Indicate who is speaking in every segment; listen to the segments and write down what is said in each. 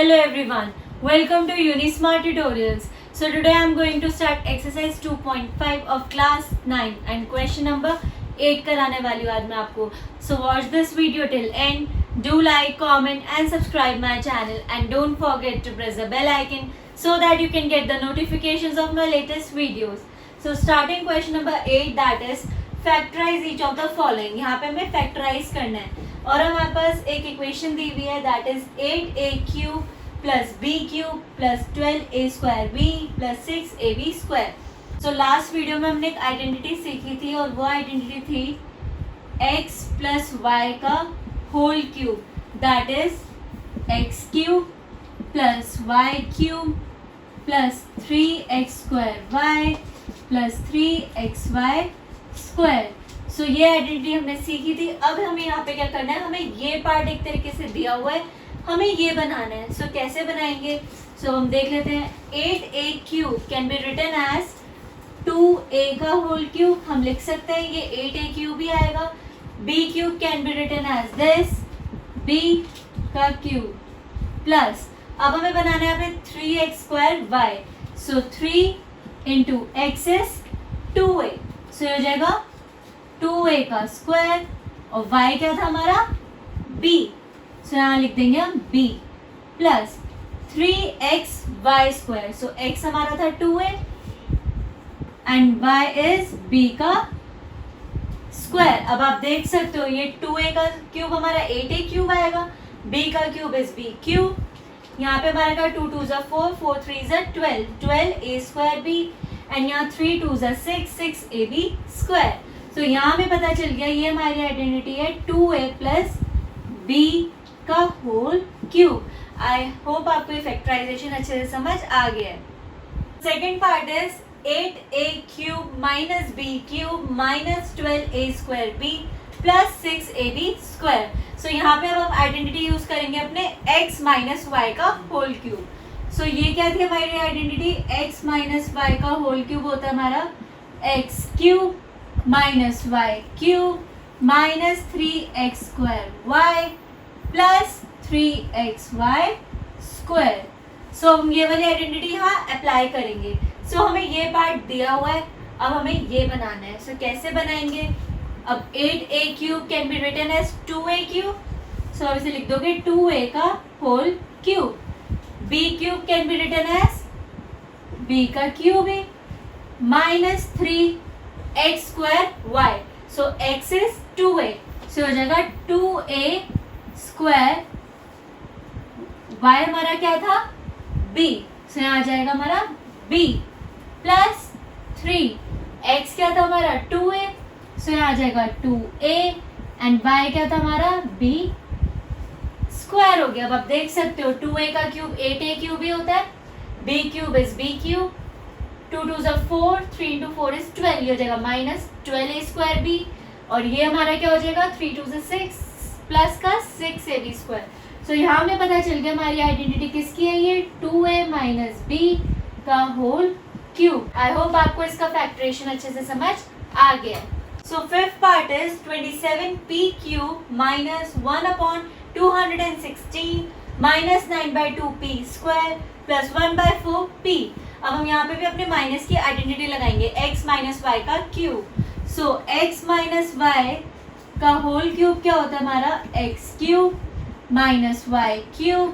Speaker 1: Hello everyone, welcome to UniSmart tutorials. So today I am going to start exercise 2.5 of class 9 and question number 8 कराने वाली हूँ आज मैं आपको. So watch this video till end. Do like, comment and subscribe my channel and don't forget to press the bell icon so that you can get the notifications of my latest videos. So starting question number 8, that is factorize each of the following. यहाँ पे हमें factorize करना है और हमारे पास एक equation दी हुई है that is 8a³ plus b³ plus 12a² plus 6ab square. So last video में हमने एक आइडेंटिटी सीखी थी और वो आइडेंटिटी थी x प्लस वाई का whole cube that is x³ plus y³ plus 3x² plus 3xy square. So ये आइडेंटिटी हमने सीखी थी. अब हमें यहाँ पे क्या करना है, हमें ये पार्ट एक तरीके से दिया हुआ है, हमें ये बनाना है. सो कैसे बनाएंगे, सो हम देख लेते हैं. 8a³ can be written as 2a का होल क्यूब. हम लिख सकते हैं ये 8a³ भी आएगा. b³ can be written as this b का क्यूब प्लस अब हमें बनाना है अपने 3x²y. So 3 into x is 2a. So हो जाएगा 2a का स्क्वायर और y क्या था हमारा b. सो यहाँ लिख देंगे हम b प्लस 3xy². सो x हमारा था 2a and y is b का स्क्वायर. अब आप देख सकते हो ये 2a का क्यूब हमारा 8a³ आएगा, b का क्यूब इज b³. यहाँ पे हमारा का 2 2 4 4 3 12 12a²b एंड यहाँ 3 2 6 6ab स्क्वायर. तो यहाँ हमें पता चल गया ये हमारी आइडेंटिटी है 2a प्लस b का होल क्यूब. आई होप आपको ये फैक्टराइजेशन अच्छे से समझ आ गया है. Second part is 8a³ minus b³ minus 12a²b plus 6ab square. So यहाँ पे अब हम आइडेंटिटी यूज करेंगे अपने x माइनस वाई का होल क्यूब. सो ये क्या थी हमारी आइडेंटिटी, x माइनस वाई का होल क्यूब होता है हमारा x³ minus y³ minus 3x² plus 3xy square. सो हम ये वाली आइडेंटिटी यहाँ अप्लाई करेंगे. सो हमें ये पार्ट दिया हुआ है, अब हमें ये बनाना है. सो कैसे बनाएंगे, अब 8a³ can be written as 2a³. So अब इसे लिख दोगे 2a का whole cube. b³ can be written as b का क्यूब है minus 3x²y. So x is 2a. So हो जाएगा 2a स्क्वायर. y हमारा क्या था b. सो यहाँ आ जाएगा हमारा b प्लस 3x क्या था हमारा 2a. सो यहाँ आ जाएगा 2a एंड y क्या था हमारा b स्क्वायर हो गया. अब आप देख सकते हो 2a का क्यूब 8a³ भी होता है, b³ is b³. 2 2 4 3 into 4 is 12. ये हो जाएगा माइनस 12a²b और ये हमारा क्या हो जाएगा 3 2 6 प्लस का 6ab स्क्वायर. सो यहाँ हमें पता चल गया हमारी आइडेंटिटी किसकी है, ये 2a माइनस b का होल क्यूब. आई होप आपको इसका फैक्टरेशन अच्छे से समझ आ गया. So fifth part is 27p³ minus 1/216 minus 9/2p square plus 1/4p. अब हम यहाँ पे भी अपने माइनस की आइडेंटिटी लगाएंगे x माइनस वाई का cube. So x minus y का होल क्यूब क्या होता है हमारा x³ minus y³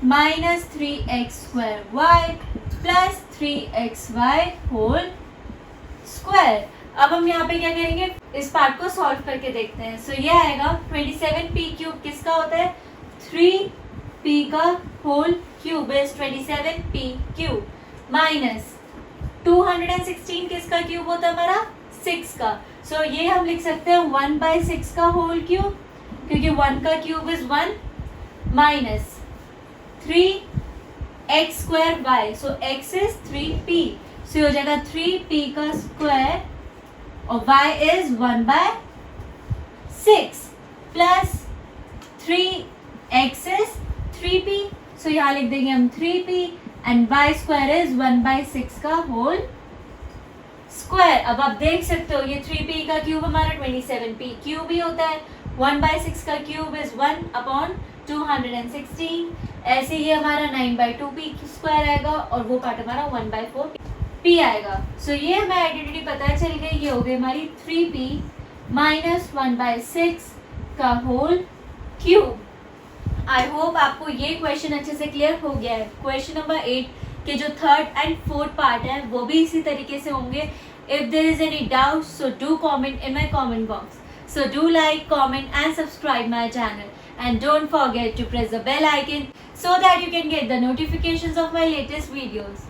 Speaker 1: minus 3x² plus 3xy whole square. अब हम यहाँ पे क्या करेंगे, इस पार्ट को सॉल्व करके देखते हैं. सो ये आएगा 27p³ किसका होता है 3p का whole cube is 27p³ minus 216 किसका क्यूब होता है हमारा 6 का. सो ये हम लिख सकते हैं 1/6 का होल क्यूब क्योंकि 1 का cube is 1 minus 3x²y. So x is 3p. सो हो जाएगा 3p का स्क्वायर और y is 1/6 plus 3x is 3p. सो यहाँ लिख देंगे हम 3p and y square is 1/6 का होल स्क्वायर. अब आप देख सकते हो ये 3p का क्यूब हमारा 27p³ ही होता है. 1/6 का क्यूब इज 1/216 ऐसे ये हमारा 9/2p² आएगा और वो पार्ट हमारा 1/4p आएगा। सो ये हमें आइडेंटिटी पता चल गई, ये हो गई हमारी 3p माइनस 1/6 का होल क्यूब। आई होप आपको ये क्वेश्चन अच्छे से क्लियर हो गया है। क्वेश्चन नंबर 8 के जो थर्ड एंड फोर्थ पार्ट है वो भी इसी तरीके से होंगे। If there is any doubt so do comment in my comment box. So do like, comment and subscribe my channel, and don't forget to press the bell icon so that you can get the notifications of my latest videos.